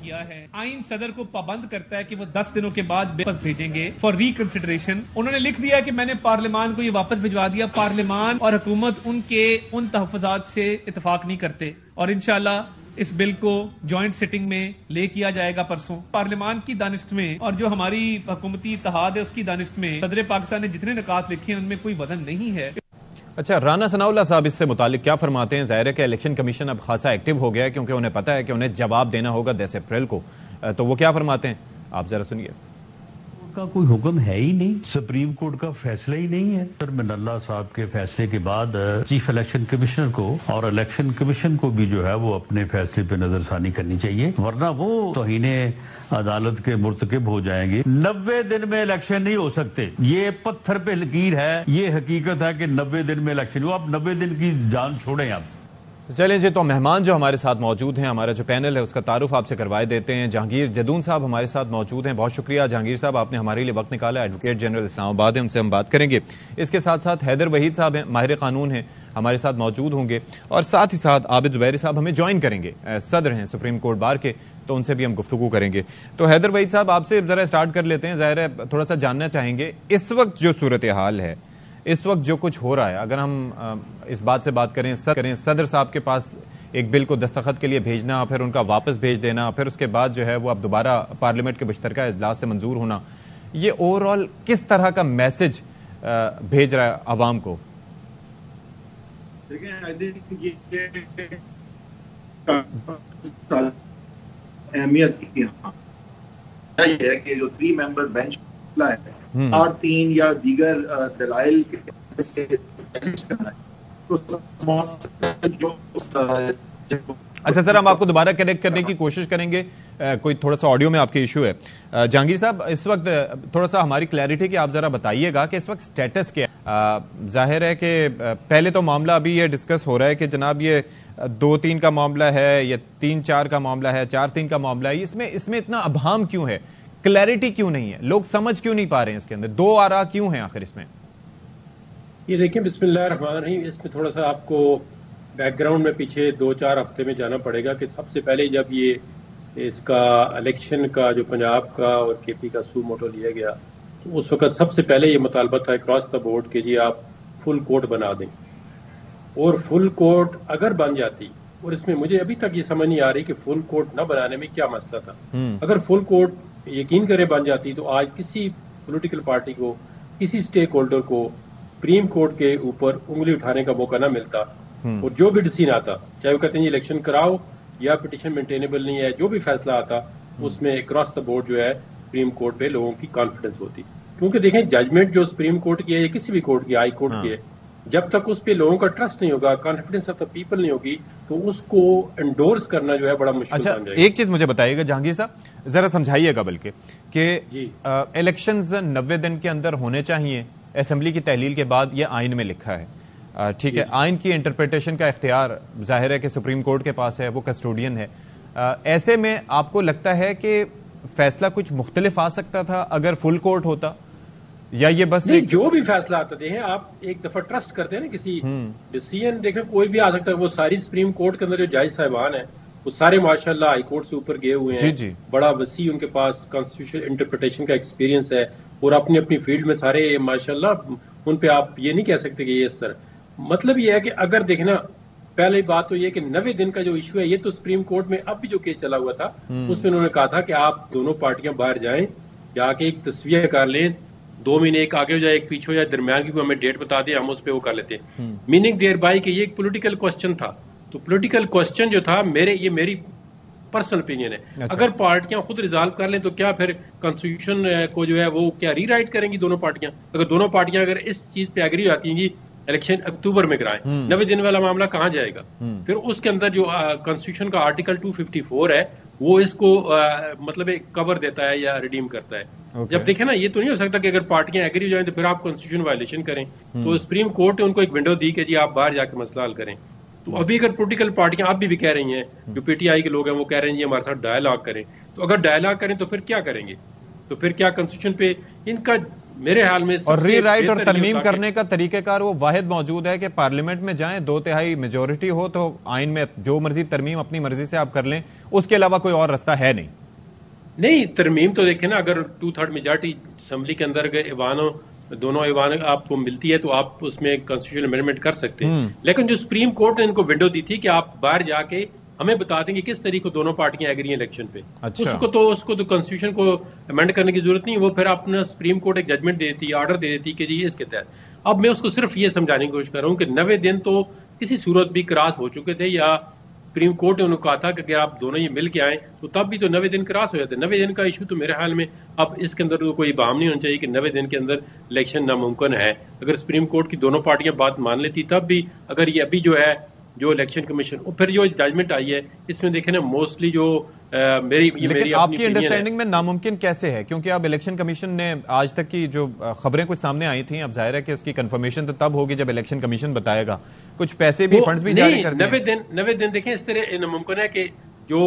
کیا ہے. آئین صدر کو پابند کرتا ہے کہ وہ 10 دنوں کے بعد واپس بھیجیں گے فار ریکنسیڈریشن. انہوں نے لکھ دیا کہ میں نے پارلیمان کو یہ واپس بھجوا دیا. پارلیمان اور حکومت ان تحفظات سے اتفاق نہیں کرتے اور انشاءاللہ اس بل کو جوائنٹ سیٹنگ میں لے کیا جائے گا پرسوں. پارلیمان کی دانست میں اور جو ہماری حکومتی اتحاد ہے اس کی دانست میں صدر پاکستان نے جتنے نکات لکھے ہیں ان میں کوئی وزن نہیں ہے. اچھا، رانا ثناء اللہ صاحب اس سے متعلق کیا فرماتے ہیں؟ ظاہر ہے کہ الیکشن کمیشن اب خاصا ایکٹیو ہو گیا ہے کیونکہ انہیں پتا ہے کہ انہیں جواب دینا ہوگا 10 اپریل کو. تو وہ کیا فرماتے ہیں آپ ذرا سنیے. کا کوئی حکم ہے ہی نہیں، سپریم کورٹ کا فیصلہ ہی نہیں ہے. سر من اللہ صاحب کے فیصلے کے بعد چیف الیکشن کمشنر کو اور الیکشن کمیشن کو بھی جو ہے وہ اپنے فیصلے پہ نظر ثانی کرنی چاہیے، ورنہ وہ توہین عدالت کے مرتکب ہو جائیں گے. 90 دن میں الیکشن نہیں ہو سکتے، یہ پتھر پہ لکیر ہے. یہ حقیقت ہے کہ 90 دن میں الیکشن ہو. آپ 90 دن کی جان چھوڑیں. آپ چلیں جی، تو مہمان جو ہمارے ساتھ موجود ہیں، ہمارا جو پینل ہے اس کا تعارف آپ سے کروائے دیتے ہیں. جہانگیر جدون صاحب ہمارے ساتھ موجود ہیں. بہت شکریہ جہانگیر صاحب، آپ نے ہمارے لیے وقت نکالا. ایڈوکیٹ جنرل اسلام آباد ہیں، ان سے ہم بات کریں گے. اس کے ساتھ ساتھ حیدر وحید صاحب ہیں، ماہر قانون ہیں، ہمارے ساتھ موجود ہوں گے. اور ساتھ ہی ساتھ عابد زبیری صاحب ہمیں جوائن کریں گے، صدر ہیں سپریم کورٹ بار کے، تو ان سے بھی ہم گفتگو کریں گے. تو حیدر وحید صاحب آپ سے ذرا اسٹارٹ کر لیتے ہیں. ظاہر ہے تھوڑا سا جاننا چاہیں گے اس وقت جو صورتحال ہے، اس وقت جو کچھ ہو رہا ہے، اگر ہم اس بات سے بات کریں صدر صاحب کے پاس ایک بل کو دستخط کے لیے بھیجنا، پھر ان کا واپس بھیج دینا، پھر اس کے بعد جو ہے وہ اب دوبارہ پارلیمنٹ کے مشترکہ اجلاس سے منظور ہونا، یہ اوور آل کس طرح کا میسج بھیج رہا ہے عوام کو؟ دیکھیں، اہمیت کی یہ ہے کہ جو 3 ممبر بینچ ہے 3 یا دیگر دلائل کے اچھا سر، ہم آپ کو دوبارہ کنیکٹ کرنے کی کوشش کریں گے. کوئی تھوڑا سا آڈیو میں آپ کے ایشو ہے. جہانگیر صاحب، اس وقت تھوڑا سا ہماری کلیئرٹی کہ آپ ذرا بتائیے گا کہ اس وقت سٹیٹس کیا ہے. ظاہر ہے کہ پہلے تو معاملہ ابھی یہ ڈسکس ہو رہا ہے کہ جناب یہ 2-3 کا معاملہ ہے یا 3-4 کا معاملہ ہے، 4-3 کا معاملہ ہے. اس میں اتنا ابہام کیوں ہے؟ کلیئرٹی کیوں نہیں ہے؟ لوگ سمجھ کیوں نہیں پا رہے ہیں اس کے اندر؟ 2 آراء کیوں ہیں آخر اس میں؟ یہ دیکھیں، بسم اللہ الرحمن الرحیم، اس میں تھوڑا سا آپ کو بیک گراؤنڈ میں پیچھے 2-4 ہفتے میں جانا پڑے گا کہ سب سے پہلے جب یہ اس کا الیکشن کا جو پنجاب کا اور کے پی کا سو موٹو لیا گیا تو اس وقت سب سے پہلے یہ مطالبہ تھا اکراس دا بورڈ کہ جی آپ فل کورٹ بنا دیں. اور فل کورٹ اگر بن جاتی، اور اس میں مجھے ابھی تک یہ سمجھ نہیں آ رہی کہ فل کورٹ نہ بنانے میں کیا مسئلہ تھا. اگر فل کورٹ یقین کرے بن جاتی تو آج کسی پولیٹیکل پارٹی کو، کسی اسٹیک ہولڈر کو سپریم کورٹ کے اوپر انگلی اٹھانے کا موقع نہ ملتا. اور جو بھی ڈسیزن آتا، چاہے وہ کہتے ہیں الیکشن کراؤ یا پٹیشن مینٹینیبل نہیں ہے، جو بھی فیصلہ آتا اس میں اکراس دا بورڈ جو ہے سپریم کورٹ پہ لوگوں کی کانفیڈنس ہوتی. کیونکہ دیکھیں، ججمنٹ جو سپریم کورٹ کی ہے یا کسی بھی کورٹ کی، ہائی کورٹ کی ہے، جب تک اس پہ لوگوں کا ٹرسٹ نہیں ہوگا، کانفیڈنس آف دا پیپل نہیں ہوگی، تو اس کو انڈورس کرنا جو ہے بڑا مشکل بن جائے گا. ایک چیز مجھے بتائیے گا جہانگیر صاحب، ذرا سمجھائیے گا بلکہ کہ الیکشنز 90 دن کے اندر ہونے چاہیے اسمبلی کی تحلیل کے بعد، یہ آئین میں لکھا ہے. ٹھیک ہے، آئین کی انٹرپریٹیشن کا اختیار ظاہر ہے کہ سپریم کورٹ کے پاس ہے، وہ کسٹوڈین ہے. ایسے میں آپ کو لگتا ہے کہ فیصلہ کچھ مختلف آ سکتا تھا اگر فل کورٹ ہوتا، یا یہ بس جو بھی فیصلہ آتا دیکھیں آپ ایک دفعہ ٹرسٹ کرتے ہیں نا کسی ڈیسیژن، دیکھیں کوئی بھی آ سکتا ہے. وہ ساری سپریم کورٹ کے اندر جو جج صاحبان ہیں وہ سارے ماشاءاللہ ہائی کورٹ سے اوپر گئے ہوئے ہیں. بڑا وسیع ان کے پاس کانسٹیٹیوشنل انٹرپریٹیشن کا ایکسپیرینس ہے اور اپنی اپنی فیلڈ میں سارے ماشاءاللہ. ان پہ آپ یہ نہیں کہہ سکتے کہ یہ اس طرح. مطلب یہ ہے کہ اگر دیکھنا، پہلی بات تو یہ کہ 90 دن کا جو ایشو ہے، یہ تو سپریم کورٹ میں اب بھی جو کیس چلا ہوا تھا اس میں انہوں نے کہا تھا کہ آپ دونوں پارٹیاں باہر جائیں، جا کے ایک تصویر کر لیں، 2 مہینے ایک آگے ہو جائے ایک پیچھے ہو جائے، درمیان کی ہمیں ڈیٹ بتا دیں، ہم اس پہ وہ کر لیتے ہیں. میننگ دیر بائی کہ یہ ایک پولیٹیکل کوسچن تھا. تو پولیٹیکل کوسچن جو تھا، یہ میری پرسنل اوپینین ہے، اگر پارٹیاں خود ریزالو کر لیں تو کیا پھر کانسٹیٹیوشن کو جو ہے وہ کیا ری رائٹ کریں گی دونوں پارٹیاں؟ اگر دونوں پارٹیاں اگر اس چیز پہ ایگری ہوتی ہیں جی الیکشن اکتوبر میں کرائیں، 90 دن والا معاملہ کہاں جائے گا؟ پھر اس کے اندر جو کانسٹیٹیوشن کا آرٹیکل 254 ہے وہ اس کو مطلب کور دیتا ہے یا ریڈیم کرتا ہے. جب دیکھیں نا، یہ تو نہیں ہو سکتا کہ اگر پارٹیاں ایگری ہو جائیں تو پھر آپ کانسٹیٹیوشن وائلیشن کریں. تو سپریم کورٹ نے ان کو ایک ونڈو دی کہ جی آپ باہر جا کے مسئلہ حل کریں. تو ابھی اگر پولیٹیکل پارٹیاں آپ بھی کہہ رہی ہیں، جو پی ٹی آئی کے لوگ ہیں وہ کہہ رہے ہیں جی ہمارے ساتھ ڈائلاگ کریں، تو اگر ڈائلاگ کریں تو پھر کیا کریں گے؟ تو پھر کیا کانسٹیٹیوشن پہ ان کا میرے حال میں اور ری رائٹ اور ترمیم کرنے کا طریقہ کار وہ واحد موجود ہے کہ پارلیمنٹ میں جائیں 2/3 میجورٹی ہو تو آئین میں جو مرضی ترمیم اپنی مرضی سے آپ کر لیں, اس کے علاوہ کوئی اور رستہ ہے نہیں. ترمیم تو دیکھیں نا, اگر 2/3 میجورٹی اسمبلی کے اندر دونوں ایوان آپ کو ملتی ہے تو آپ اس میں کانسٹیٹیوشن امینڈمنٹ کر سکتے ہیں, لیکن جو سپریم کورٹ نے ان کو ونڈو دی تھی کہ آپ باہر جا کے ہمیں بتا دیں گے کس طریقے کو دونوں پارٹیاں ایگری ہیں الیکشن پہ, اس کو تو کانسٹیٹیوشن کو امینڈ کرنے کی ضرورت نہیں, وہ پھر اپنا سپریم کورٹ ایک ججمنٹ دے دیتی, آرڈر دے دیتی کہ جی اس کے تحت. اب میں اس کو صرف یہ سمجھانے کی کوشش کر رہا ہوں کہ 90 دن تو کسی صورت بھی کراس ہو چکے تھے, یا سپریم کورٹ نے انہوں نے کہا تھا کہ اگر آپ دونوں یہ مل کے آئیں تو تب بھی تو 90 دن کراس ہو جاتے. 90 دن کا ایشو تو میرے حال میں اب اس کے اندر کوئی ابہام نہیں ہونا چاہیے کہ 90 دن کے اندر الیکشن ناممکن ہے. اگر سپریم کورٹ کی دونوں پارٹیاں بات مان لیتی تب بھی, اگر یہ ابھی جو ہے جو الیکشن کمیشن اور پھر جو ججمنٹ آئی ہے اس میں دیکھیں نا موسٹلی جو لیکن آپ کی انڈرسٹینڈنگ میں ناممکن کیسے ہے, کیونکہ اب الیکشن کمیشن نے آج تک کی جو خبریں کچھ سامنے آئی تھیں, اب ظاہر ہے کہ اس کی کنفرمیشن تو تب ہوگی جب الیکشن کمیشن بتائے گا, کچھ پیسے بھی فنڈز بھی جاری کر دیں. 90 دن دیکھیں اس طرح ناممکن ہے کہ جو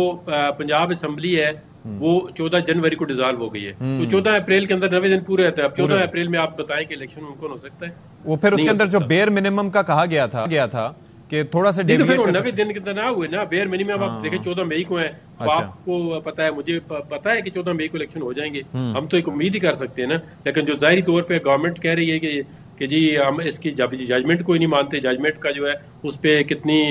پنجاب اسمبلی ہے وہ 14 جنوری کو ڈیزالو ہو گئی ہے, تو 14 اپریل کے اندر 90 دن پورے ہوتے ہیں. اب 14 اپریل میں آپ بتائیں کہ الیکشن ممکن ہو سکتا ہے, وہ پھر اس کے اندر جو بیئر منیمم کا کہا گیا تھا کہ تھوڑا سا 90 دن کے اندر نہ ہوئے نا, بیئر منیمم آپ دیکھیں 14 مئی کو ہیں, آپ کو پتا ہے, مجھے پتا ہے کہ 14 مئی کو الیکشن ہو جائیں گے, ہم تو ایک امید ہی کر سکتے ہیں نا. لیکن جو ظاہری طور پہ گورنمنٹ کہہ رہی ہے کہ جی ہم اس کی ججمنٹ کوئی نہیں مانتے, ججمنٹ کا جو ہے اس پہ کتنی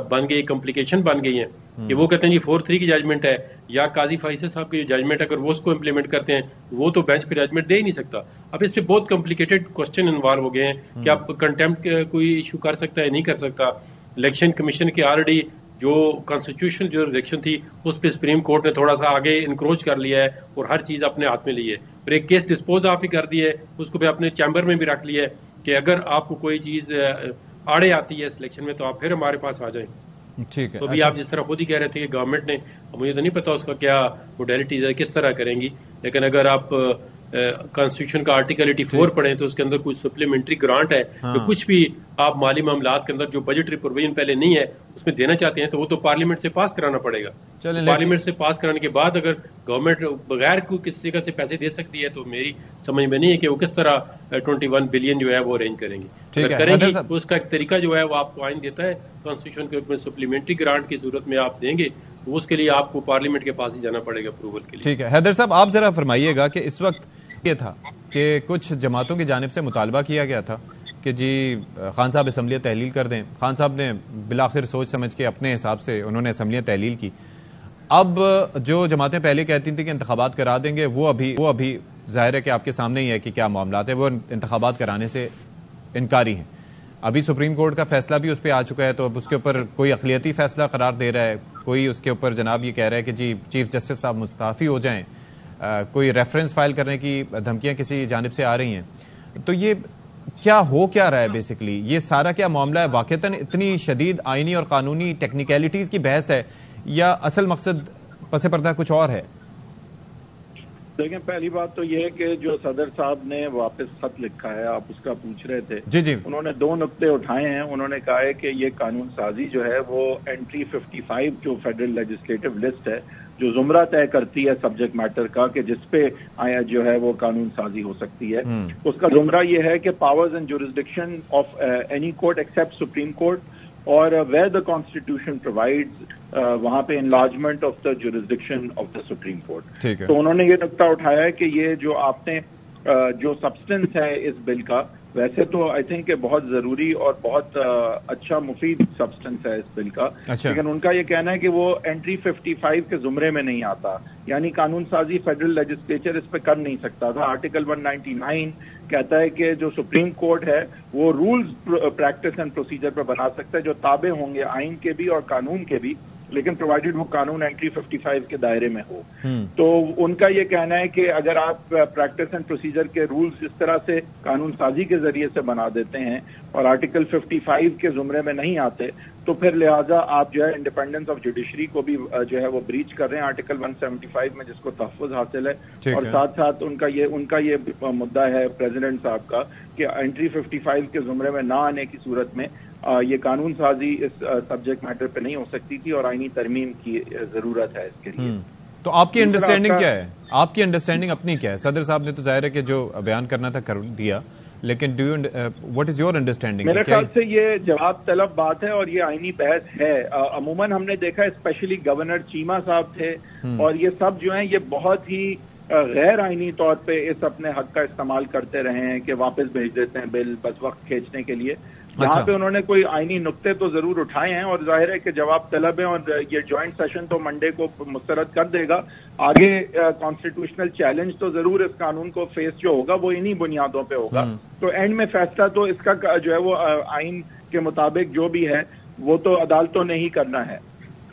بن گئی کمپلیکیشن بن گئی ہیں کہ وہ کہتے ہیں جی 4-3 کی ججمنٹ ہے, یا قاضی فیصل صاحب کی جو ججمنٹ ہے اگر وہ اس کو امپلیمنٹ کرتے ہیں وہ تو بینچ پہ ججمنٹ دے ہی نہیں سکتا. اب اس پہ بہت کمپلیکیٹڈ کوسچن انوالو ہو گئے ہیں کہ آپ کنٹیمپٹ کوئی ایشو کر سکتا ہے نہیں کر سکتا. الیکشن کمیشن کی آلریڈی جو کانسٹیٹیوشنل جو الیکشن تھی اس پہ سپریم کورٹ نے تھوڑا سا آگے انکروچ کر لیا ہے اور ہر چیز اپنے ہاتھ میں لی ہے, اور ایک کیس ڈسپوز آف ہی کر دی ہے, اس کو بھی اپنے چیمبر میں بھی رکھ لیا ہے کہ اگر آپ کو کوئی چیز آڑے آتی ہے اس الیکشن میں تو آپ پھر ہمارے پاس آ جائیں. ٹھیک ہے, تو بھی آپ جس طرح خود ہی کہہ رہے تھے کہ گورنمنٹ نے, مجھے تو نہیں پتا اس کا کیا موڈیلٹیز ہے کس طرح کریں گی, لیکن اگر آپ کانسٹیٹیوشن کا آرٹیکل 84 پڑھیں تو اس کے اندر کچھ سپلیمنٹری گرانٹ ہے جو کچھ بھی آپ مالی معاملات کے اندر جو بجٹری پروویژن پہلے نہیں ہے اس میں دینا چاہتے ہیں تو وہ تو پارلیمنٹ سے پاس کرانا پڑے گا. پارلیمنٹ سے پاس کرانے کے بعد اگر گورنمنٹ بغیر کوئی کسی جگہ سے پیسے دے سکتی ہے تو میری سمجھ میں نہیں ہے کہ وہ کس طرح 21 بلین جو ہے وہ ارینج کریں گے. اگر کریں گے تو اس کا ایک طریقہ جو ہے وہ آپ کو آئین دیتا ہے کانسٹیٹیوشن کے میں سپلیمنٹری گرانٹ کی صورت میں آپ دیں گے تو اس کے لیے آپ کو پارلیمنٹ کے پاس ہی جانا پڑے گا اپروول کے لیے. ٹھیک ہے حیدر صاحب, آپ ذرا فرمائیے گا کہ اس وقت یہ تھا کہ کچھ جماعتوں کی جانب سے مطالبہ کیا گیا تھا کہ جی خان صاحب اسمبلیاں تحلیل کر دیں. خان صاحب نے بالآخر سوچ سمجھ کے اپنے حساب سے انہوں نے اسمبلیاں تحلیل کی. اب جو جماعتیں پہلے کہتی تھیں کہ انتخابات کرا دیں گے وہ ابھی ظاہر ہے کہ آپ کے سامنے ہی ہے کہ کیا معاملات ہیں, وہ انتخابات کرانے سے انکاری ہیں. ابھی سپریم کورٹ کا فیصلہ بھی اس پہ آ چکا ہے تو اب اس کے اوپر کوئی اقلیتی فیصلہ قرار دے رہا ہے, کوئی اس کے اوپر جناب یہ کہہ رہا ہے کہ جی چیف جسٹس صاحب مستعفی ہو جائیں, کوئی ریفرنس فائل کرنے کی دھمکیاں کسی جانب سے آ رہی ہیں. تو یہ کیا رہا ہے بیسکلی, یہ سارا کیا معاملہ ہے؟ واقعتاً اتنی شدید آئینی اور قانونی ٹیکنیکلٹیز کی بحث ہے یا اصل مقصد پس پردہ کچھ اور ہے؟ دیکھیں, پہلی بات تو یہ ہے کہ جو صدر صاحب نے واپس خط لکھا ہے, آپ اس کا پوچھ رہے تھے, جی انہوں نے 2 نقطے اٹھائے ہیں. انہوں نے کہا ہے کہ یہ قانون سازی جو ہے وہ انٹری 55 جو فیڈرل لیجسلیٹو لسٹ ہے جو زمرہ طے کرتی ہے سبجیکٹ میٹر کا کہ جس پہ جو ہے وہ قانون سازی ہو سکتی ہے, اس کا زمرہ یہ ہے کہ powers and jurisdiction of any court accept supreme court, اور ویئر دا کانسٹیٹیوشن پرووائڈز وہاں پہ enlargement of the jurisdiction of the supreme court. تو انہوں نے یہ نقطہ اٹھایا ہے کہ یہ جو آپ نے جو سبسٹنس ہے اس بل کا, ویسے تو آئی تھنک کہ بہت ضروری اور بہت اچھا مفید سبسٹنس ہے اس بل کا, لیکن ان کا یہ کہنا ہے کہ وہ انٹری 55 کے زمرے میں نہیں آتا, یعنی قانون سازی فیڈرل لیجسلیچر اس پہ کر نہیں سکتا تھا. آرٹیکل 199 کہتا ہے کہ جو سپریم کورٹ ہے وہ رولز پریکٹس اینڈ پروسیجر پر بنا سکتا ہے جو تابع ہوں گے آئین کے بھی اور قانون کے بھی, لیکن پرووائڈیڈ وہ قانون انٹری 55 کے دائرے میں ہو. تو ان کا یہ کہنا ہے کہ اگر آپ پریکٹس اینڈ پروسیجر کے رولز اس طرح سے قانون سازی کے ذریعے سے بنا دیتے ہیں اور آرٹیکل 55 کے زمرے میں نہیں آتے تو پھر لہٰذا آپ جو ہے انڈیپینڈنس آف جوڈیشری کو بھی جو ہے وہ بریچ کر رہے ہیں آرٹیکل 175 میں جس کو تحفظ حاصل ہے, اور ساتھ ساتھ ان کا یہ مدعا ہے پریزیڈنٹ صاحب کا کہ انٹری 55 کے زمرے میں نہ آنے کی صورت میں یہ قانون سازی اس سبجیکٹ میٹر پہ نہیں ہو سکتی تھی اور آئینی ترمیم کی ضرورت ہے اس کے لیے. تو آپ کی انڈرسٹینڈنگ کیا ہے؟ آپ کی انڈرسٹینڈنگ اپنی کیا ہے؟ صدر صاحب نے تو ظاہر ہے کہ جو بیان کرنا تھا کر دیا، لیکن واٹ از یور انڈرسٹینڈنگ؟ میرے خیال سے یہ جواب طلب بات ہے اور یہ آئینی بحث ہے. عموماً ہم نے دیکھا اسپیشلی گورنر چیمہ صاحب تھے اور یہ سب جو ہیں یہ بہت ہی غیر آئینی طور پہ اس اپنے حق کا استعمال کرتے رہے ہیں کہ واپس بھیج دیتے ہیں بل بس وقت کھینچنے کے لیے. یہاں پہ انہوں نے کوئی آئینی نقطے تو ضرور اٹھائے ہیں اور ظاہر ہے کہ جواب طلب ہے اور یہ جوائنٹ سیشن تو منڈے کو مسترد کر دے گا. آگے کانسٹیٹیوشنل چیلنج تو ضرور اس قانون کو فیس جو ہوگا وہ انہی بنیادوں پہ ہوگا. تو اینڈ میں فیصلہ تو اس کا جو ہے وہ آئین کے مطابق جو بھی ہے وہ تو عدالتوں نے ہی کرنا ہے.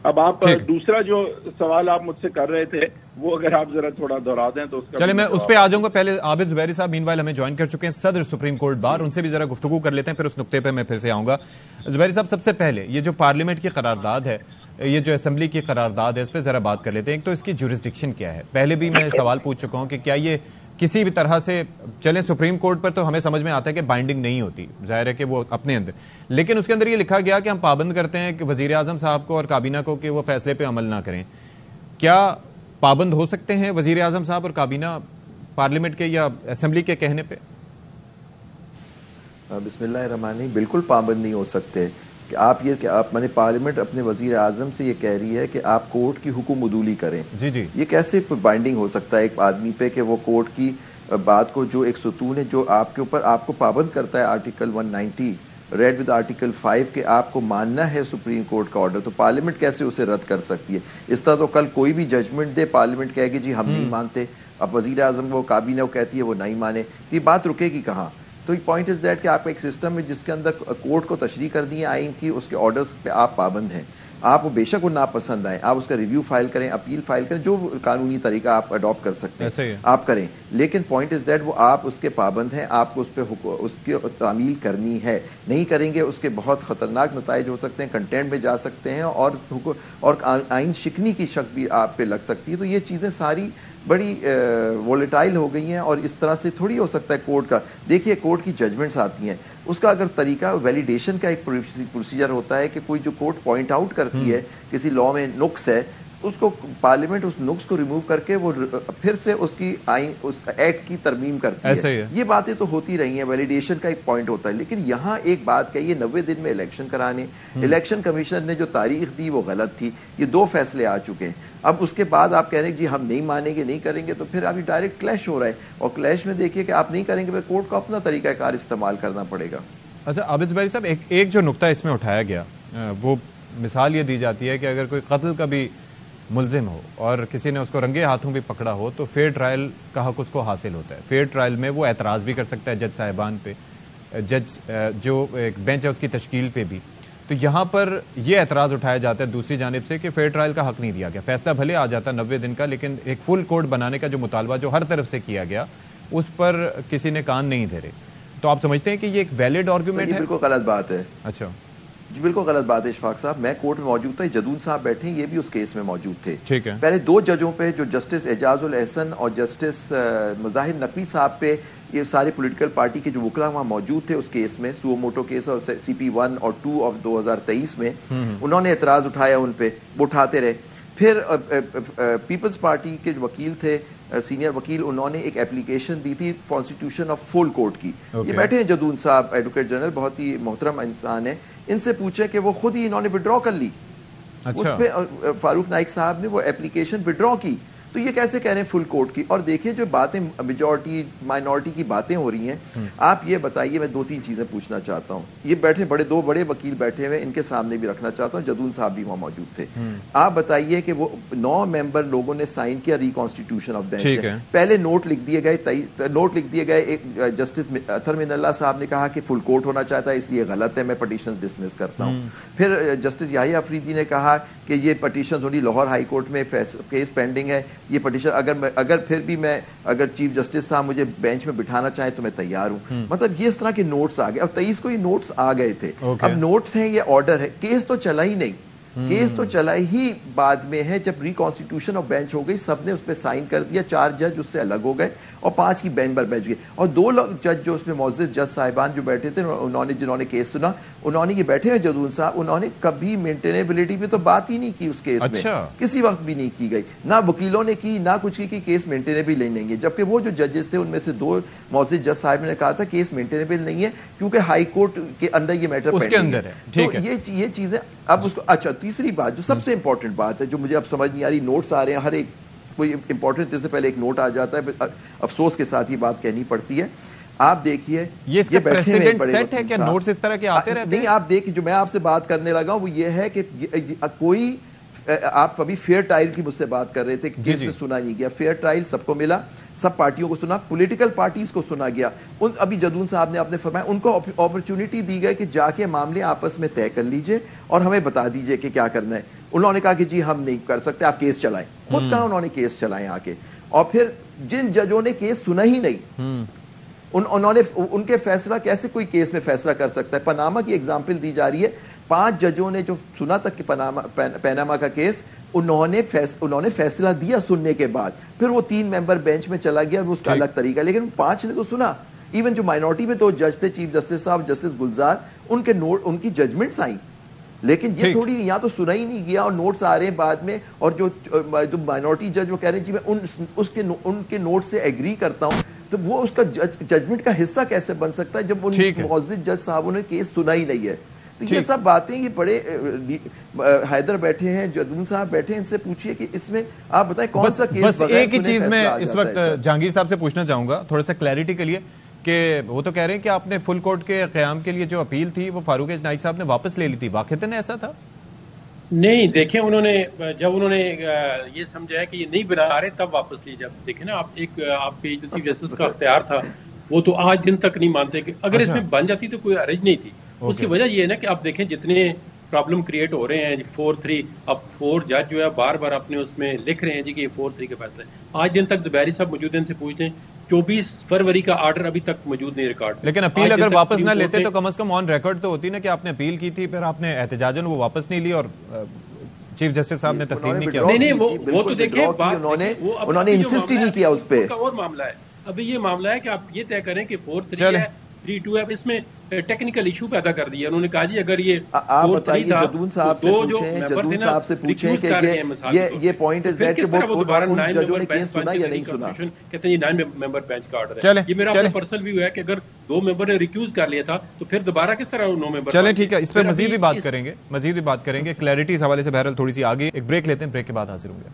اب آپ دوسرا جو سوال آپ مجھ سے کر رہے تھے وہ اگر آپ ذرا تھوڑا دہرا دیں تو اس کا. چلے میں اس پہ آ جاؤں گا. پہلے عابد زبیری صاحب مین وائل ہمیں جوائن کر چکے ہیں، صدر سپریم کورٹ بار، ان سے بھی ذرا گفتگو کر لیتے ہیں، پھر اس نقطے پہ میں پھر سے آؤں گا. زبیری صاحب سب سے پہلے یہ جو پارلیمنٹ کی قرارداد ہے، یہ جو اسمبلی کی قرارداد ہے، اس پہ ذرا بات کر لیتے ہیں. ایک تو اس کی جورسڈکشن کیا ہے؟ پہلے بھی میں سوال پوچھ چکا ہوں کہ کیا یہ کسی بھی طرح سے چلیں سپریم کورٹ پر تو ہمیں سمجھ میں آتا ہے کہ بائنڈنگ نہیں ہوتی، ظاہر ہے کہ وہ اپنے اندر، لیکن اس کے اندر یہ لکھا گیا کہ ہم پابند کرتے ہیں کہ وزیر اعظم صاحب کو اور کابینہ کو کہ وہ فیصلے پہ عمل نہ کریں. کیا پابند ہو سکتے ہیں وزیر اعظم صاحب اور کابینہ پارلیمنٹ کے یا اسمبلی کے کہنے پہ؟ بسم اللہ الرحمن الرحیم. بالکل پابند نہیں ہو سکتے کہ آپ میں نے پارلیمنٹ اپنے وزیر اعظم سے یہ کہہ رہی ہے کہ آپ کورٹ کی حکم عدولی کریں. جی یہ کیسے بائنڈنگ ہو سکتا ہے ایک آدمی پہ کہ وہ کورٹ کی بات کو، جو ایک ستون ہے جو آپ کے اوپر آپ کو پابند کرتا ہے آرٹیکل 190 ریڈ ود آرٹیکل 5 کہ آپ کو ماننا ہے سپریم کورٹ کا آرڈر، تو پارلیمنٹ کیسے اسے رد کر سکتی ہے؟ اس طرح تو کل کوئی بھی ججمنٹ دے پارلیمنٹ کہے گی جی ہم نہیں مانتے، اب وزیر اعظم وہ کابینہ وہ کہتی ہے وہ نہیں مانے، تو یہ بات رکے گی کہاں؟ تو پوائنٹ از دیٹ کہ آپ ایک سسٹم ہے جس کے اندر کورٹ کو تشریح کر دی ہے آئین کی، اس کے آرڈرز پہ آپ پابند ہیں. آپ وہ بے شک وہ ناپسند آئیں، آپ اس کا ریویو فائل کریں، اپیل فائل کریں، جو قانونی طریقہ آپ اڈاپٹ کر سکتے ہیں آپ کریں، لیکن پوائنٹ از دیٹ وہ آپ اس کے پابند ہیں، آپ کو اس پہ اس کی تعمیل کرنی ہے. نہیں کریں گے اس کے بہت خطرناک نتائج ہو سکتے ہیں، کنٹینٹ میں جا سکتے ہیں اور آئین شکنی کی شک بھی آپ پہ لگ سکتی ہے. تو یہ چیزیں ساری بڑی وولیٹائل ہو گئی ہیں اور اس طرح سے تھوڑی ہو سکتا ہے کورٹ کا. دیکھیے کورٹ کی ججمنٹس آتی ہیں، اس کا اگر طریقہ ویلیڈیشن کا ایک پروسیجر ہوتا ہے کہ کوئی جو کورٹ پوائنٹ آؤٹ کرتی ہے کسی لاء میں نقص ہے، اس کو پارلیمنٹ اس نقص کو ریموو کر کے وہ پھر سے اس کی آئین اس ایکٹ کی ترمیم کرتی ہے. یہ باتیں تو ہوتی رہی ہیں، ویلیڈیشن کا ایک پوائنٹ ہوتا ہے. لیکن یہاں ایک بات کہیے 90 دن میں الیکشن کرانے، الیکشن کمیشن نے جو تاریخ دی وہ غلط تھی. یہ 2 فیصلے آ چکے ہیں. اب اس کے بعد آپ کہہ رہے ہیں جی ہم نہیں مانیں گے نہیں کریں گے، تو پھر ابھی ڈائریکٹ کلیش ہو رہا ہے، اور کلیش میں دیکھیے کہ آپ نہیں کریں گے پھر کورٹ کو اپنا طریقہ کار استعمال کرنا پڑے گا. اچھا عابد زبیری صاحب، ایک جو نقطہ اس میں اٹھایا گیا وہ مثال یہ دی جاتی ہے کہ اگر کوئی قتل کا بھی ملزم ہو اور کسی نے اس کو رنگے ہاتھوں بھی پکڑا ہو تو فیئر ٹرائل کا حق اس کو حاصل ہوتا ہے. فیئر ٹرائل میں وہ اعتراض بھی کر سکتا ہے جج صاحبان پہ، جج جو ایک بینچ ہے اس کی تشکیل پہ بھی. تو یہاں پر یہ اعتراض اٹھایا جاتا ہے دوسری جانب سے کہ فیئر ٹرائل کا حق نہیں دیا گیا. فیصلہ بھلے آ جاتا 90 دن کا، لیکن ایک فل کورٹ بنانے کا جو مطالبہ جو ہر طرف سے کیا گیا اس پر کسی نے کان نہیں دھرے. تو آپ سمجھتے ہیں کہ یہ ایک ویلڈ آرگومنٹ ہے؟ بالکل غلط بات ہے. اچھا جی بالکل غلط بات ہے اشفاق صاحب. میں کورٹ میں موجود تھا، جدون صاحب بیٹھے ہیں، یہ بھی اس کیس میں موجود تھے. ٹھیک ہے. پہلے 2 ججوں پہ جو جسٹس اعجاز الاحسن اور جسٹس مظاہر نقوی صاحب پہ یہ سارے پولیٹیکل پارٹی کے جو وکلا وہاں موجود تھے اس کیس میں، سو موٹو کیس اور CP 1 اور 2 آف 2023 میں انہوں نے اعتراض اٹھایا، ان پہ وہ اٹھاتے رہے. پھر پیپلز پارٹی کے جو وکیل تھے سینئر وکیل، انہوں نے ایک اپلیکیشن دی تھی کانسٹیٹیوشن آف فل کورٹ کی. یہ بیٹھے ہیں جدون صاحب ایڈوکیٹ جنرل، بہت ہی محترم انسان ہے. ان سے پوچھے کہ وہ خود ہی انہوں نے وڈرا کر لی. اس پہ فاروق نائک صاحب نے وہ اپلیکیشن وڈرا کی. تو یہ کیسے کہہ رہے ہیں فل کورٹ کی؟ اور دیکھیں جو باتیں میجورٹی مائنورٹی کی باتیں ہو رہی ہیں، آپ یہ بتائیے، میں 2-3 چیزیں پوچھنا چاہتا ہوں. یہ بیٹھے 2 بڑے وکیل بیٹھے ہوئے، ان کے سامنے بھی رکھنا چاہتا ہوں، جدون صاحب بھی وہاں موجود تھے. آپ بتائیے کہ وہ 9 ممبر لوگوں نے سائن کیا ریکانسٹیٹیوشن آف بینچ. پہلے نوٹ لکھ دیے گئے. ایک جسٹس اطہر من اللہ صاحب نے کہا کہ فل کورٹ ہونا چاہتا ہے، اس لیے غلط ہے، میں پٹیشن ڈسمس کرتا ہوں. پھر جسٹس یحییٰ افریدی نے کہا کہ یہ پٹیشن تھوڑی لاہور ہائی کورٹ میں کیس پینڈنگ ہے، یہ پٹیشن اگر پھر بھی میں اگر چیف جسٹس صاحب مجھے بینچ میں بٹھانا چاہیں تو میں تیار ہوں. مطلب یہ اس طرح کے نوٹس آ گئے. اب 23 کو یہ نوٹس آ گئے تھے. اب نوٹس ہیں، یہ آرڈر ہے، کیس تو چلا ہی نہیں. کیس تو چلا ہی بعد میں ہے جب ریکانسٹیٹیوشن آف بینچ ہو گئی, سب نے اس پہ سائن کر دیا, 4 جج اس سے الگ ہو گئے اور 5 کی بینچ پر بیٹھ گئے, اور 2 لوگ جج جو اس میں معزز جج صاحبان جو بیٹھے تھے جنہوں نے کیس سنا, انہوں نے یہ بیٹھے ہیں جدون صاحب, انہوں نے کبھی مینٹینیبلٹی پہ تو بات ہی نہیں کی اس کیس میں, کسی وقت بھی نہیں کی گئی, نہ وکیلوں نے کی نہ کچھ کی کیس مینٹینیبل نہیں ہے, جبکہ وہ جو ججز تھے ان میں سے 2 معزز جج صاحب نے کہا تھا کیس مینٹینیبل نہیں ہے کیونکہ ہائی کورٹ کے اندر یہ میٹر پینڈنگ ہے. تو یہ چیزیں اب اس کو. اچھا, تیسری بات جو سب سے امپورٹنٹ بات ہے جو مجھے اب سمجھ نہیں آ رہی, نوٹس آ رہے ہیں, ہر ایک کوئی امپورٹنٹ سے پہلے ایک نوٹ آ جاتا ہے, افسوس کے ساتھ یہ بات کہنی پڑتی ہے. آپ دیکھیے یہ پریسیڈنٹ سیٹ ہے کہ نوٹس اس طرح کے آتے رہتے ہیں؟ نہیں, آپ دیکھیں جو میں آپ سے بات کرنے لگا ہوں وہ یہ ہے کہ کوئی, آپ ابھی فیئر ٹرائل کی مجھ سے بات کر رہے تھے کہ کیس میں سنا نہیں گیا, فیئر ٹرائل سب کو ملا, سب پارٹیوں کو سنا, پولیٹیکل پارٹیز کو سنا گیا. ابھی جدون صاحب نے آپ نے فرمایا ان کو اپرچونٹی دی گئی کہ جا کے معاملے آپس میں طے کر لیجئے اور ہمیں بتا دیجئے کہ کیا کرنا ہے. انہوں نے کہا کہ جی ہم نہیں کر سکتے, آپ کیس چلائیں. خود کہا انہوں نے کیس چلائیں آ کے, اور پھر جن ججوں نے کیس سنا ہی نہیں انہوں نے, ان کے فیصلہ کیسے کوئی کیس میں فیصلہ کر سکتا ہے. پاناما کی ایگزامپل دی جا رہی ہے, 5 ججوں نے جو سنا تک کہ پاناما کا کیس, انہوں نے فیصلہ دیا سننے کے بعد, پھر وہ 3 ممبر بینچ میں چلا گیا, اس کا الگ طریقہ, لیکن 5 نے تو سنا. ایون جو مائنورٹی میں 2 جج تھے, چیف جسٹس صاحب جسٹس گلزار, ان کی ججمنٹس آئیں, لیکن یہ تھوڑی یہاں تو سنا ہی نہیں گیا اور نوٹس آ رہے ہیں بعد میں. اور جو مائنورٹی جج وہ کہہ رہے ہیں جی میں ان کے نوٹ سے ایگری کرتا ہوں, تو وہ اس کا ججمنٹ کا حصہ کیسے بن سکتا ہے جب ان معزز جج صاحبوں نے کیس سنا ہی نہیں ہے. تو یہ سب باتیں, یہ بڑے حیدر بیٹھے ہیں, جدون صاحب بیٹھے ہیں, ان سے پوچھئے کہ اس میں آپ بتائیں کون سا کیس. بس ایک ہی چیز میں اس وقت جہانگیر صاحب سے پوچھنا چاہوں گا تھوڑا سا کلیئرٹی کے لیے, کہ وہ تو کہہ رہے ہیں کہ آپ نے فل کورٹ کے قیام کے لیے جو اپیل تھی وہ فاروق اجنائی صاحب نے واپس لے لی تھی, واقعتاً ایسا تھا؟ نہیں, دیکھیں جب انہوں نے یہ سمجھا ہے کہ یہ نہیں بنا رہے تب واپس لی. جب دیکھیں نا آپ کے جو چیف جسٹس کا اختیار تھا وہ تو آج دن تک نہیں مانتے کہ اگر اس میں بن جاتی تو کوئی حرج نہیں تھی. اس کی وجہ یہ ہے نا کہ آپ دیکھیں جتنے پرابلم کریٹ ہو رہے ہیں 4-3, اب 4 جج جو ہے بار بار اپنے اس میں لکھ رہے ہیں جی کہ یہ 4-3 کے فیصلے. آج دن تک زبیری صاحب موجود ہیں, ان سے پوچھتے ہیں 24 فروری کا آرڈر ابھی تک موجود نہیں ریکارڈ. لیکن اپیل اگر واپس نہ لیتے تو کم از کم آن ریکارڈ تو ہوتی نا کہ آپ نے اپیل کی تھی, پھر آپ نے احتجاجاً وہ واپس نہیں لی اور چیف جسٹس صاحب نے تسلیم نہیں کیا. نہیں, وہ تو دیکھیں انہوں نے انسسٹ ہی نہیں کیا اس پہ. اور معاملہ ہے, ابھی یہ معاملہ ہے کہ آپ یہ طے کریں کہ 4-3 ہے 3-2 ہے, اس میں ٹیکنیکل ایشو پیدا کر دیا. انہوں نے کہا جی اگر یہ آپ بتائیے جدون صاحب سے پوچھیں کہ یہ پوائنٹ از دیٹ کہ وہ ججوں نے کیس سنا یا نہیں سنا. کہتے ہیں یہ 9 ممبر بینچ کا آرڈر ہے. یہ میرا اپنا پرسنل ویو ہے کہ اگر 2 ممبر نے ریکیوز کر لیا تھا تو پھر دوبارہ کس طرح 9 ممبر. چلیں ٹھیک ہے, اس پہ مزید بھی بات کریں گے کلیئرٹی اس حوالے سے. بہرحال تھوڑی سی آگے ایک بریک لیتے ہیں, بریک کے بعد حاضر ہوں گے.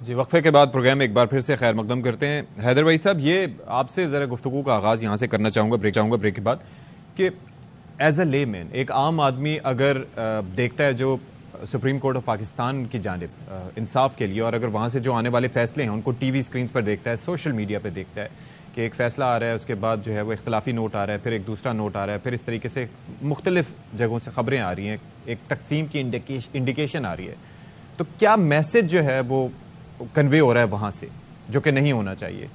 جی, وقفے کے بعد پروگرام میں ایک بار پھر سے خیر مقدم کرتے ہیں. حیدر وحید صاحب, یہ آپ سے ذرا گفتگو کا آغاز یہاں سے کرنا چاہوں گا بریک کے بعد, کہ ایز اے لے مین ایک عام آدمی اگر دیکھتا ہے جو سپریم کورٹ آف پاکستان کی جانب انصاف کے لیے, اور اگر وہاں سے جو آنے والے فیصلے ہیں ان کو ٹی وی اسکرینز پر دیکھتا ہے, سوشل میڈیا پہ دیکھتا ہے کہ ایک فیصلہ آ رہا ہے, اس کے بعد جو ہے وہ اختلافی نوٹ آ رہا ہے, پھر ایک دوسرا نوٹ آ رہا ہے, پھر اس طریقے سے مختلف جگہوں سے خبریں آ رہی ہیں, ایک تقسیم کی انڈیکیشن آ رہی ہے, تو کیا میسج جو ہے وہ کنوے ہو رہا ہے وہاں سے جو کہ نہیں ہونا چاہیے,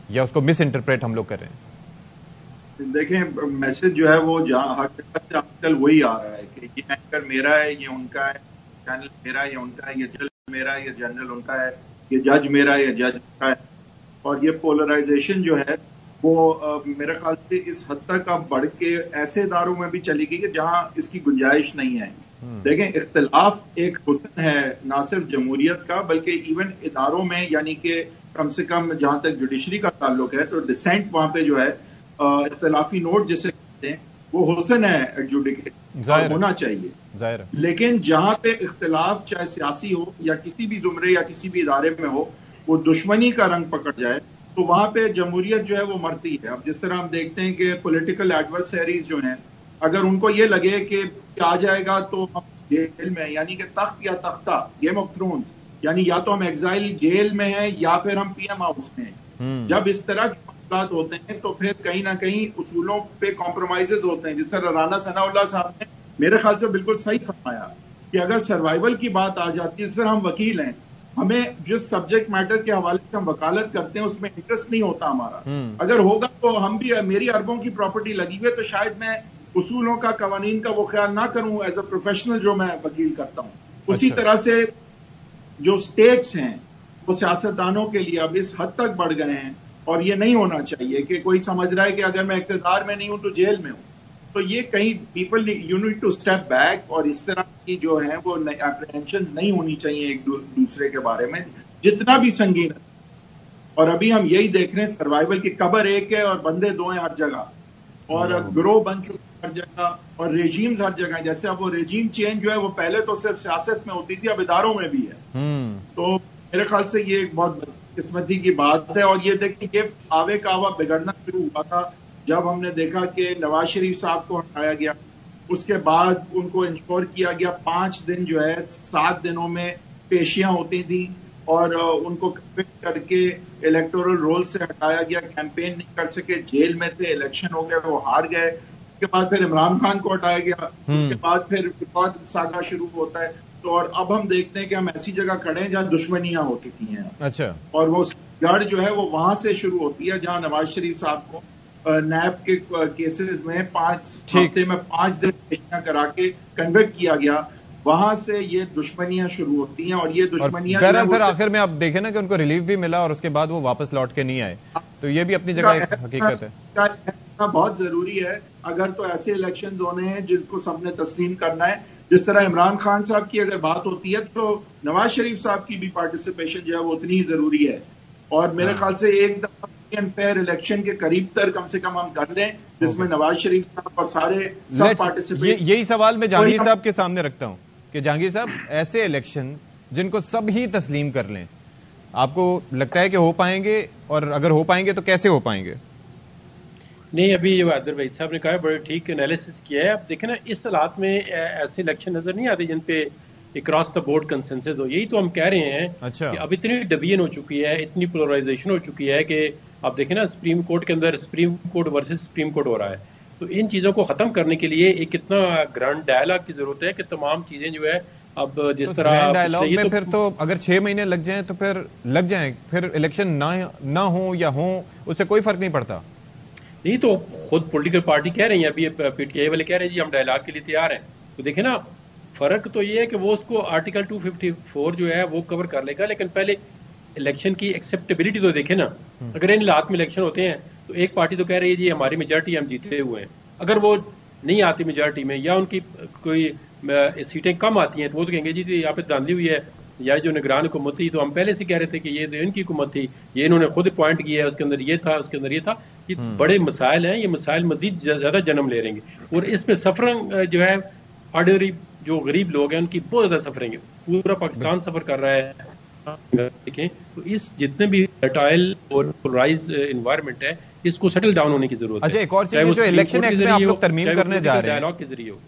یا اس کو مس انٹرپریٹ ہم لوگ کر رہے ہیں؟ دیکھیں, میسج جو ہے وہ جہاں ہر جگہ سے آج کل وہی آ رہا ہے کہ یہ اینکر میرا ہے, یہ ان کا ہے, چینل میرا ہے, یہ ان کا ہے, یہ جنرل میرا ہے, یہ جنرل ان کا ہے, یہ جج میرا ہے, یہ جج ان کا ہے. اور یہ پولرائزیشن جو ہے وہ میرے خیال سے اس حد تک اب بڑھ کے ایسے اداروں میں بھی چلی گئی ہے جہاں اس کی گنجائش نہیں ہے. دیکھیں, اختلاف ایک حسن ہے نہ صرف جمہوریت کا بلکہ ایون اداروں میں, یعنی کہ کم سے کم جہاں تک جوڈیشری کا تعلق ہے تو ڈسینٹ وہاں پہ جو ہے اختلافی نوٹ جسے کہتے ہیں وہ حسن ہے ایڈجوڈیکیٹ ہونا چاہیے. لیکن جہاں پہ اختلاف چاہے سیاسی ہو یا کسی بھی زمرے یا کسی بھی ادارے میں ہو, وہ دشمنی کا رنگ پکڑ جائے تو وہاں پہ جمہوریت جو ہے وہ مرتی ہے. اب جس طرح ہم دیکھتے ہیں کہ پولیٹیکل ایڈورسریز جو ہیں, اگر ان کو یہ لگے کہ آ جائے گا تو ہم جیل میں, یعنی کہ تخت یا تختہ, گیم آف تھرونز, یعنی یا تو ہم ایگزائل جیل میں ہیں یا پھر ہم پی ایم ہاؤس میں ہیں. جب اس طرح کے معاملات ہوتے ہیں تو پھر کہیں نہ کہیں اصولوں پہ کمپرومائزز ہوتے ہیں. جس طرح رانا ثناء اللہ صاحب نے میرے خیال سے بالکل صحیح فرمایا کہ اگر سروائیول کی بات آ جاتی ہے, جس طرح ہم وکیل ہیں ہمیں جس سبجیکٹ میٹر کے حوالے سے ہم وکالت کرتے ہیں اس میں انٹرسٹ نہیں ہوتا ہمارا. اگر ہوگا تو ہم بھی, میری اربوں کی پراپرٹی لگی ہوئی ہے تو شاید میں اصولوں کا, قوانین کا وہ خیال نہ کروں ایز اے پروفیشنل جو میں وکیل کرتا ہوں. اسی طرح سے جو سٹیکس ہیں وہ سیاستدانوں کے لیے اب اس حد تک بڑھ گئے ہیں, اور یہ نہیں ہونا چاہیے کہ کوئی سمجھ رہا ہے کہ اگر میں اقتدار میں نہیں ہوں تو جیل میں ہوں. تو یہ کہیں people you need to step back, اور اس طرح کی جو ہیں وہ اپریہنشنز نہیں ہونی چاہیے ایک دوسرے کے بارے میں جتنا بھی سنگین ہے. اور ابھی ہم یہی دیکھ رہے ہیں سروائیول کی قبر ایک ہے اور بندے دو ہیں ہر جگہ, اور گروہ بن چکے ہر جگہ, اور ریجیمز ہر جگہ ہیں. جیسے اب وہ ریجیم چینج جو ہے وہ پہلے تو صرف سیاست میں ہوتی تھی, اب اداروں میں بھی ہے. تو میرے خیال سے یہ ایک بہت قسمتی کی بات ہے. اور یہ دیکھیں کہ آوے کا آوا بگڑنا شروع ہوا تھا جب ہم نے دیکھا کہ نواز شریف صاحب کو ہٹایا گیا, اس کے بعد ان کو انشور کیا گیا 5 دن جو ہے 7 دنوں میں پیشیاں ہوتی تھیں, اور ان کو کنوکٹ کر کے الیکٹورل رول سے ہٹایا گیا, کیمپین نہیں کر سکے, جیل میں تھے, الیکشن ہو گئے, وہ ہار گئے. اس کے بعد پھر عمران خان کو ہٹایا گیا, اس کے بعد پھر ریکارڈ ساگا شروع ہوتا ہے. تو اور اب ہم دیکھتے ہیں کہ ہم ایسی جگہ کھڑے ہیں جہاں دشمنیاں ہو چکی ہیں. اچھا. اور وہ گڑھ جو ہے وہ وہاں سے شروع ہوتی ہے جہاں نواز شریف صاحب کو نیب کے کیسز میں 5 ہفتے میں 5 دن پیشیاں کرا کے کنوکٹ کیا گیا. وہاں سے یہ دشمنیاں شروع ہوتی ہیں, اور یہ دشمنیاں پھر آخر میں آپ دیکھیں نا کہ ان کو ریلیف بھی ملا اور اس کے بعد وہ واپس لوٹ کے نہیں آئے. تو یہ بھی اپنی جگہ ایک حقیقت ہے, بہت ضروری ہے. اگر تو ایسے الیکشنز ہونے ہیں جن کو سب نے تسلیم کرنا ہے, جس طرح عمران خان صاحب کی اگر بات ہوتی ہے تو نواز شریف صاحب کی بھی پارٹیسپیشن جو ہے وہ اتنی ہی ضروری ہے. اور میرے خیال سے ایک دفعہ فیئر الیکشن کے قریب تر کم سے کم ہم کر لیں جس میں نواز شریف صاحب اور سارے سب پارٹیسپیٹ. یہی سوال میں جہانگیر صاحب کے سامنے رکھتا ہوں کہ جہانگیر صاحب ایسے الیکشن جن کو سب ہی تسلیم کر لیں, آپ کو لگتا ہے کہ ہو پائیں گے, اور اگر ہو پائیں گے تو کیسے ہو پائیں گے؟ نہیں, ابھی یہ عادل بھائی صاحب نے کہا بڑے ٹھیک انالیسس کیا ہے. اب دیکھیں نا اس حالات میں ایسے الیکشن نظر نہیں آتے جن پہ اکراس دا بورڈ کنسنسس ہو. یہی تو ہم کہہ رہے ہیں کہ اب اتنی ڈویژن ہو چکی ہے, اتنی پولرائزیشن ہو چکی ہے کہ آپ دیکھیں نا سپریم کورٹ کے اندر supreme court versus supreme court ہو رہا ہے. تو ان چیزوں کو ختم کرنے کے لیے ایک اتنا گرانڈ ڈائلاگ کی ضرورت ہے کہ تمام چیزیں جو ہے اب جس طرح ڈائلاگ میں پھر تو اگر 6 مہینے لگ جائیں تو پھر لگ جائیں, پھر الیکشن نہ ہوں یا ہوں اس سے کوئی فرق نہیں پڑتا. نہیں تو خود پولیٹیکل پارٹی کہہ رہی ہیں, ابھی پی ٹی آئی والے کہہ رہے ہیں جی ہم ڈائلاگ کے لیے تیار ہیں. تو دیکھیں نا فرق تو یہ ہے کہ وہ اس کو آرٹیکل 254 جو ہے وہ کور کر لے گا, لیکن پہلے الیکشن کی ایکسیپٹیبلٹی تو دیکھیں نا. اگر ان حالات میں الیکشن ہوتے ہیں تو ایک پارٹی تو کہہ رہی ہے جی ہماری میجارٹی ہم جیتے ہوئے ہیں, اگر وہ نہیں آتی میجارٹی میں یا ان کی کوئی سیٹیں کم آتی ہیں تو وہ تو کہیں گے جی یہاں پہ دھاندلی ہوئی ہے, یا جو نگران حکومت تھی تو ہم پہلے سے کہہ رہے تھے کہ یہ ان کی حکومت تھی, یہ انہوں نے خود اپوائنٹ کیا ہے, اس کے اندر یہ تھا, اس کے اندر یہ تھا. یہ بڑے مسائل ہیں, یہ مسائل مزید زیادہ جنم لے رہیں گے, اور اس میں سفرنگ جو ہے آرڈنری جو غریب لوگ ہیں ان کی بہت زیادہ سفرنگ ہے. پورا پاکستان سفر کر رہا ہے. دیکھیں تو اس جتنے بھی فرٹائل اور پولرائز انوائرمنٹ ہے اس کو سیٹل ڈاؤن ہونے کی ضرورت ہے. اچھا, ایک اور چیز جو الیکشن ایکٹ میں آپ لوگ ترمیم کرنے جا رہے ہیں,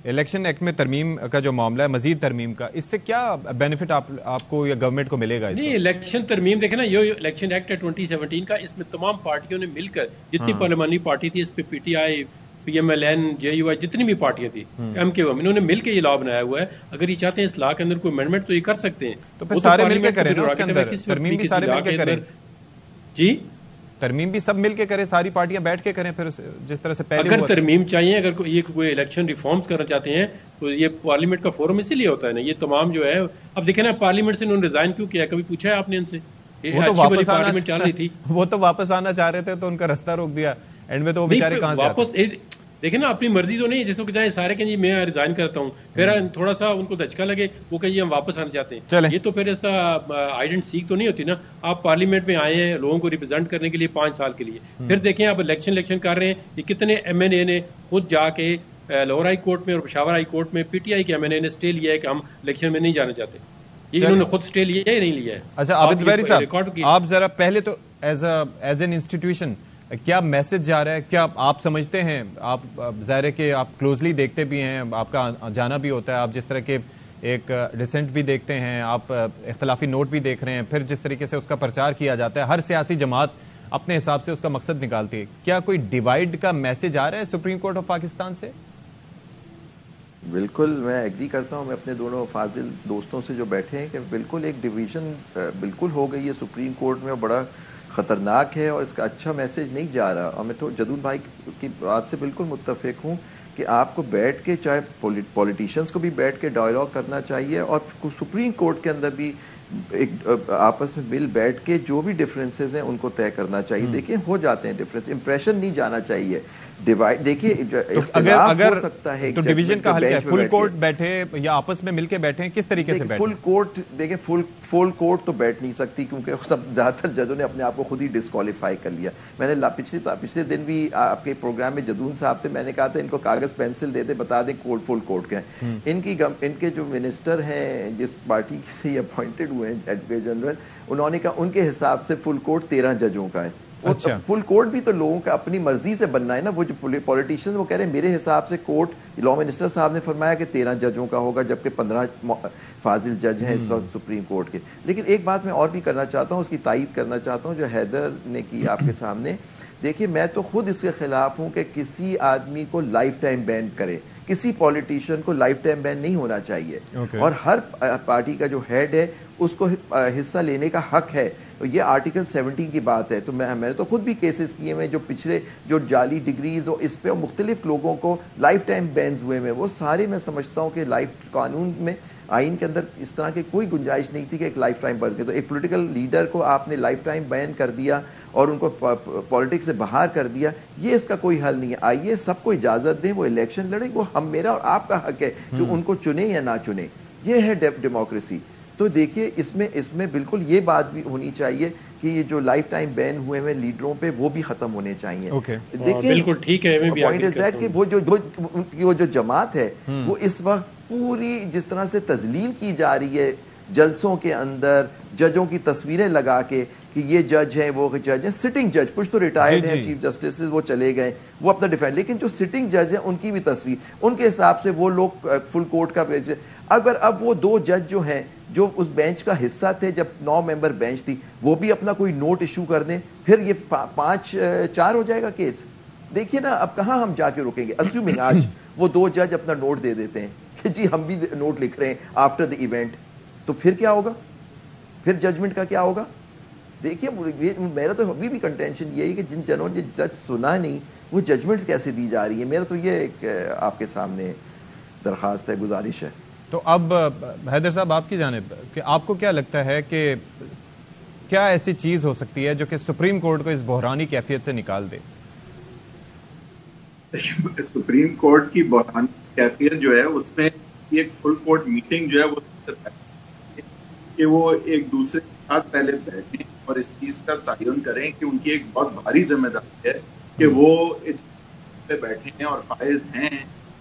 الیکشن ایکٹ میں ترمیم کا جو معاملہ ہے, مزید ترمیم کا, اس سے کیا بینیفٹ آپ کو یا گورنمنٹ کو ملے گا؟ نہیں, الیکشن ترمیم دیکھیں نا, یہ الیکشن ایکٹ ہے 2017 کا, اس میں تمام پارٹیوں نے مل کر, جتنی پارلیمانی پارٹی تھی اس پہ P T I, P M L N, J U I, جتنی بھی پارٹیاں تھی, ایم کے انہوں نے مل کے یہ لا بنایا ہوا ہے. اگر یہ چاہتے ہیں اس لا کے اندر کوئی امینڈمنٹ تو یہ کر سکتے ہیں. تو پھر سارے مل کے کریں نا, اس کے اندر ترمیم بھی سارے مل کے کریں. جی ترمیم بھی سب مل کے کریں, ساری پارٹیاں بیٹھ کے کریں, پھر جس طرح سے پہلے اگر ترمیم چاہیے, اگر یہ کوئی الیکشن ریفارمز کرنا چاہتے ہیں تو یہ پارلیمنٹ کا فورم اسی لیے ہوتا ہے نا. یہ تمام جو ہے اب دیکھیں نا پارلیمنٹ سے انہوں نے ریزائن کیوں کیا, کبھی پوچھا ہے آپ نے ان سے؟ پارلیمنٹ چل رہی تھی, وہ تو واپس آنا چاہ رہے تھے تو ان کا راستہ روک دیا اینڈ میں, تو وہ بیچارے کہاں سے واپس. دیکھیں نا اپنی مرضی تو نہیں, جیسے کہ جائیں سارے کہ جی میں ریزائن کرتا ہوں, پھر تھوڑا سا ان کو دھچکا لگے وہ کہ ہم واپس آنا چاہتے ہیں. یہ تو پھر اس کا ہائیڈ اینڈ سیک تو نہیں ہوتی نا. آپ پارلیمنٹ میں آئے ہیں لوگوں کو ریپرزینٹ کرنے کے لیے 5 سال کے لیے, پھر دیکھیں آپ الیکشن کر رہے ہیں. یہ کتنے ایم این اے نے خود جا کے لاہور ہائی کورٹ میں اور پشاور ہائی کورٹ میں پی ٹی آئی کے ایم این اے نے اسٹے لیا ہے کہ ہم الیکشن میں نہیں جانا چاہتے. یہ انہوں نے خود اسٹے لیا ہے, نہیں لیا ہے. اچھا عابد زبیری صاحب, آپ ذرا پہلے تو ایز این انسٹیٹیوشن کیا میسج جا رہا ہے, کیا آپ سمجھتے ہیں, آپ ظاہر ہے کہ آپ کلوزلی دیکھتے بھی ہیں, آپ کا جانا بھی ہوتا ہے, آپ جس طرح کے ایک ڈسینٹ بھی دیکھتے ہیں, آپ اختلافی نوٹ بھی دیکھ رہے ہیں, پھر جس طریقے سے اس کا پرچار کیا جاتا ہے, ہر سیاسی جماعت اپنے حساب سے اس کا مقصد نکالتی ہے, کیا کوئی ڈیوائیڈ کا میسج آ رہا ہے سپریم کورٹ آف پاکستان سے؟ بالکل میں ایگری کرتا ہوں. میں اپنے دونوں فاضل دوستوں سے جو بیٹھے ہیں کہ بالکل ایک ڈویژن بالکل ہو گئی ہے سپریم کورٹ میں، بڑا خطرناک ہے اور اس کا اچھا میسج نہیں جا رہا. اور میں تو جدون بھائی کی بات سے بالکل متفق ہوں کہ آپ کو بیٹھ کے چاہے پولیٹیشینس کو بھی بیٹھ کے ڈائلاگ کرنا چاہیے اور سپریم کورٹ کے اندر بھی ایک آپس میں مل بیٹھ کے جو بھی ڈفرینسز ہیں ان کو طے کرنا چاہیے. دیکھیں ہو جاتے ہیں ڈفرینس، امپریشن نہیں جانا چاہیے ڈیوائڈ. دیکھیے اگر سکتا ہے تو ڈویژن کا حل کیا ہے؟ فل کورٹ بیٹھے یا آپس میں مل کے بیٹھے، کس طریقے سے بیٹھے؟ فل کورٹ دیکھیں فل کورٹ تو بیٹھ نہیں سکتی کیونکہ سب زیادہ تر ججوں نے اپنے آپ کو خود ہی ڈسکوالیفائی کر لیا. میں نے پچھلے دن بھی آپ کے پروگرام میں جدون صاحب تھے، میں نے کہا تھا ان کو کاغذ پینسل دے دیں، بتا دیں فل کورٹ کے ہیں. ان کے جو منسٹر ہیں جس پارٹی سے یہ اپوائنٹڈ ہوئے ہیں ایڈوکیٹ جنرل، انہوں نے کہا ان کے حساب سے فل کورٹ 13 ججوں کا ہے. فل کورٹ بھی تو لوگوں کا اپنی مرضی سے بننا ہے نا. وہ جو پولیٹیشین وہ کہہ رہے ہیں میرے حساب سے کورٹ، لا منسٹر صاحب نے فرمایا کہ 13 ججوں کا ہوگا جبکہ 15 فاضل جج ہیں اس وقت سپریم کورٹ کے. لیکن ایک بات میں اور بھی کرنا چاہتا ہوں، اس کی تائید کرنا چاہتا ہوں جو حیدر نے کی آپ کے سامنے. دیکھیے میں تو خود اس کے خلاف ہوں کہ کسی آدمی کو لائف ٹائم بین کرے. کسی پولیٹیشین کو لائف ٹائم بین نہیں ہونا چاہیے اور ہر پارٹی کا جو ہیڈ ہے اس کو حصہ لینے کا حق ہے. یہ آرٹیکل 17 کی بات ہے. تو میں نے تو خود بھی کیسز کیے ہوئے جو پچھلے جو جعلی ڈگریز اور اس پہ مختلف لوگوں کو لائف ٹائم بینز ہوئے ہیں، وہ سارے میں سمجھتا ہوں کہ لائف قانون میں آئین کے اندر اس طرح کی کوئی گنجائش نہیں تھی کہ ایک لائف ٹائم بن کے. تو ایک پولیٹیکل لیڈر کو آپ نے لائف ٹائم بین کر دیا اور ان کو پالیٹکس سے باہر کر دیا، یہ اس کا کوئی حل نہیں ہے. آئیے سب کو اجازت دیں وہ الیکشن لڑیں، وہ ہم میرا اور آپ کا حق ہے کہ ان کو چنیں یا نہ چنیں. یہ ہے ڈیموکریسی. تو دیکھیے اس میں بالکل یہ بات بھی ہونی چاہیے کہ یہ جو لائف ٹائم بین ہوئے ہیں لیڈروں پہ وہ بھی ختم ہونے چاہیے. دیکھیے بالکل ٹھیک ہے. پوائنٹ از دیٹ کہ وہ جو جماعت ہے وہ اس وقت پوری جس طرح سے تذلیل کی جا رہی ہے جلسوں کے اندر، ججوں کی تصویریں لگا کے کہ یہ جج ہیں وہ جج ہیں. سٹنگ جج کچھ تو ریٹائرڈ ہیں چیف جسٹس وہ چلے گئے وہ اپنا ڈیفینڈ، لیکن جو سٹنگ جج ہیں ان کی بھی تصویر ان کے حساب سے وہ لوگ فل کورٹ کا. اگر اب وہ 2 جج جو ہیں جو اس بینچ کا حصہ تھے جب 9 ممبر بینچ تھی وہ بھی اپنا کوئی نوٹ ایشو کر دیں، پھر یہ 5-4 ہو جائے گا کیس. دیکھیے نا اب کہاں ہم جا کے رکیں گے. اسیومنگ آج وہ 2 جج اپنا نوٹ دے دیتے ہیں کہ جی ہم بھی نوٹ لکھ رہے ہیں آفٹر دی ایونٹ، تو پھر کیا ہوگا؟ پھر ججمنٹ کا کیا ہوگا؟ دیکھیے میرا تو ابھی بھی کنٹینشن یہی کہ جن جنوں نے جج سنا نہیں وہ ججمنٹس کیسے دی جا رہی ہے. میرا تو یہ ایک آپ کے سامنے درخواست ہے، گزارش ہے. تو اب حیدر صاحب آپ کی جانب کہ آپ کو کیا لگتا ہے کہ کیا ایسی چیز ہو سکتی ہے جو کہ سپریم کورٹ کو اس بحرانی کیفیت سے نکال دے؟ سپریم کورٹ کی بحرانی کیفیت جو ہے اس میں ایک فل کورٹ میٹنگ جو ہے وہ کہ وہ ایک دوسرے کے ساتھ پہلے بیٹھیں اور اس چیز کا تعین کریں کہ ان کی ایک بہت بھاری ذمہ داری ہے کہ وہ پہ بیٹھے ہیں اور فائز ہیں.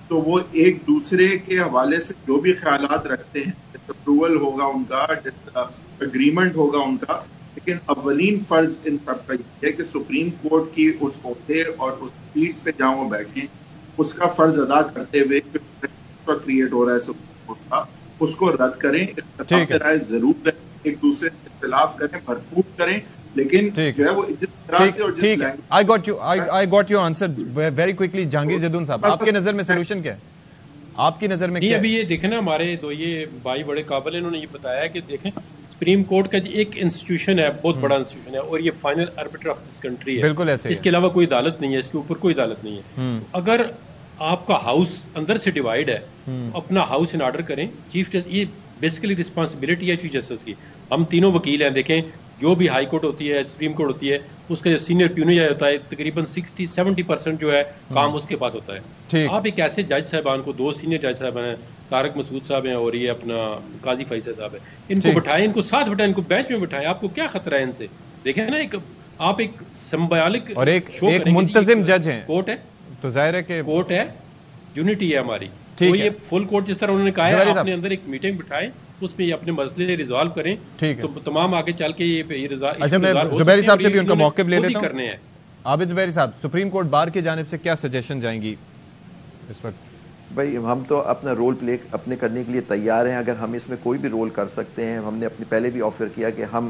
تو وہ ایک دوسرے کے حوالے سے جو بھی خیالات رکھتے ہیں، ڈس اپروول ہوگا ان کا، ڈس اگریمنٹ ہوگا ان کا، لیکن اولین فرض ان سب کا یہ ہے کہ سپریم کورٹ کی اس عہدے اور اس سیٹ پہ جہاں وہ بیٹھیں اس کا فرض ادا کرتے ہوئے کریٹ ہو رہا ہے سپریم کورٹ کا اس کو رد کریں. اختلاف رائے ضرور رہیں، ایک دوسرے سے اختلاف کریں، بھرپور کریں، لیکن جو ہے وہ جس طرح سے اور جس I got your answer very quickly. Jahangir Jadoon صاحب آپ کے نظر میں سولوشن کیا ہے؟ آپ کی نظر میں کیا ہے؟ ابھی یہ دیکھیں نا ہمارے دو یہ بھائی بڑے قابل ہیں، انہوں نے یہ بتایا کہ دیکھیں سپریم کورٹ کا ایک انسٹیٹیوشن ہے، بہت بڑا انسٹیٹیوشن ہے اور یہ فائنل آربٹر آف دس کنٹری ہے. بالکل ایسے اس کے علاوہ کوئی عدالت نہیں ہے، اس کے اوپر کوئی عدالت نہیں ہے. اگر آپ کا ہاؤس اندر سے ڈیوائیڈ ہے اپنا ہاؤس ان آرڈر کریں. چیف جسٹس یہ بیسیکلی رسپانسبلٹی ہے چیف جسٹس کی. ہم تینوں وکیل ہیں، دیکھیں جو بھی ہائی کورٹ ہوتی ہے، سپریم کورٹ ہوتی ہے، اس کا جو سینئر پیونج ہوتا ہے تقریباً 60-70% جو ہے کام اس کے پاس ہوتا ہے. آپ ایک ایسے جج صاحبان کو، 2 سینئر جج صاحبان ہیں، طارق مسعود صاحب ہیں اور یہ اپنا قاضی فیصل صاحب ہیں، ان کو بٹھائیں، ان کو ساتھ بٹھائیں، ان کو بینچ میں بٹھائیں. آپ کو کیا خطرہ ہے ان سے؟ دیکھیں نا ایک آپ ایک سمبیالک اور ایک منتظم جج ہیں. کورٹ ہے تو ظاہر ہے کہ کورٹ ہے، یونٹی ہے ہماری. تو یہ فل کورٹ جس طرح انہوں نے کہا ہے آپ نے اندر ایک میٹنگ بٹھائیں، اس میں یہ اپنے مسئلے ریزالو کریں تو تمام آگے چل کے یہ زبیری صاحب سے بھی ان کا موقف لے لیتا ہوں. عابد زبیری صاحب، سپریم کورٹ بار کی جانب سے کیا سجیشن جائیں گی اس وقت؟ بھائی ہم تو اپنا رول پلے اپنے کرنے کے لیے تیار ہیں. اگر ہم اس میں کوئی بھی رول کر سکتے ہیں، ہم نے اپنے پہلے بھی آفر کیا کہ ہم